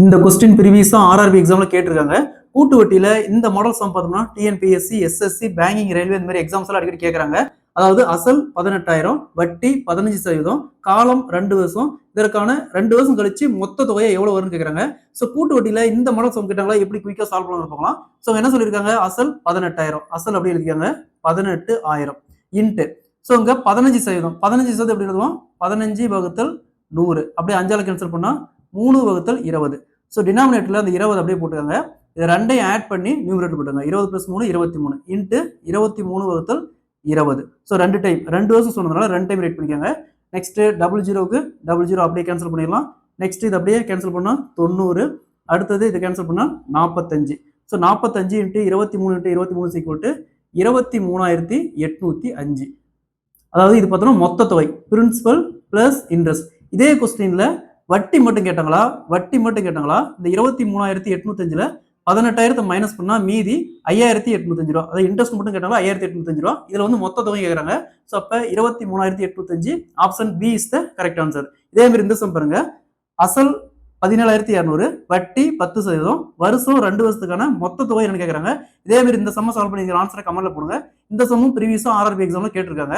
இந்த question ப்ரீவியஸா RRB எக்ஸாம்ல கேட்டிருக்காங்க. கூட்டு வட்டியில இந்த மாடல் சம் பார்த்தோம்னா டிஎன்பிஎஸ்சி, எஸ்எஸ்சி, பேங்கிங், ரயில்வே இந்த மாதிரி எக்ஸாம்ஸ் எல்லாம் அடிக்கடி கேட்கறாங்க. அதாவது அசல் 18,000, வட்டி 15%, காலம் 2 வருஷம், இதற்கான 2 வருஷம் கழிச்சு மொத்த தொகையை எவ்வளவு வரும்னு கேட்கறாங்க. சோ கூட்டு வட்டியில இந்த மாடல் சம் கேட்டாங்களா எப்படி குயிக்கா சால்வ் பண்ணலாம் பார்க்கலாம். சோ என்ன சொல்லியிருக்காங்க, அசல் 18,000, அசல் அப்படி எழுதிக்காங்க 18,000 இன்ட்டு சோ இங்க 15%, 15% எப்படி எழுதுவோம், 15 வகுத்தல் 100, அப்படியே 5ஆல கேன்சல் பண்ணா 3 வகுத்தல் 20. ஸோ டினாமினேட்டர்ல அந்த 20 அப்படியே போட்டுக்கோங்க. இதை ரெண்டையும் ஆட் பண்ணி நியூமரேட்டர் போட்டுங்க. 20 + 3 23 இன்ட்டு 23 வகுத்தல் 20. ஸோ 2 டைம் 2 வருஷம் சொன்னதுனால 2 டைம் ரைட் பண்ணிக்கோங்க. நெக்ஸ்ட் டபுள் ஜீரோக்கு டபுள் ஜீரோ அப்படியே கேன்சல் பண்ணிடலாம். நெக்ஸ்ட் இது அப்படியே கேன்சல் பண்ணா 90. அடுத்தது இதை கேன்சல் பண்ணா 45. So 45 into 23 into 23 equal to 23,805. அதாவது இது பார்த்தோம்னா மொத்த தொகை, பிரின்சிபல் பிளஸ் இன்ட்ரெஸ்ட். இதே கொஸ்டின்ல வட்டி மட்டும் கேட்டாங்களா, வட்டி மட்டும் கேட்டாங்களா, இந்த 23,805ல 18,000 மைனஸ் பண்ணா மீதி 5,805 ரூபா. அதாவது இன்ட்ரெஸ்ட் மட்டும் கேட்டாங்களா 5,805 ரூபா. இதுல வந்து மொத்த தொகை கேட்கறாங்க. ஸோ அப்ப 23,805 option B is the correct answer. இதே மாதிரி இந்த சம் பாருங்க, அசல் 17,200, வட்டி 10%, வருஷம் 2 வருஷத்துக்கான மொத்த தொகை என்ன கேட்கறாங்க. இதே மாதிரி இந்த சம்ம சால்வ் பண்ணி ஆன்சரை கமெண்ட்ல போடுங்க. இந்த சம்மும் ப்ரீவியஸா ஆர்ஆர்பி எக்ஸாம்ல கேட்டிருக்காங்க.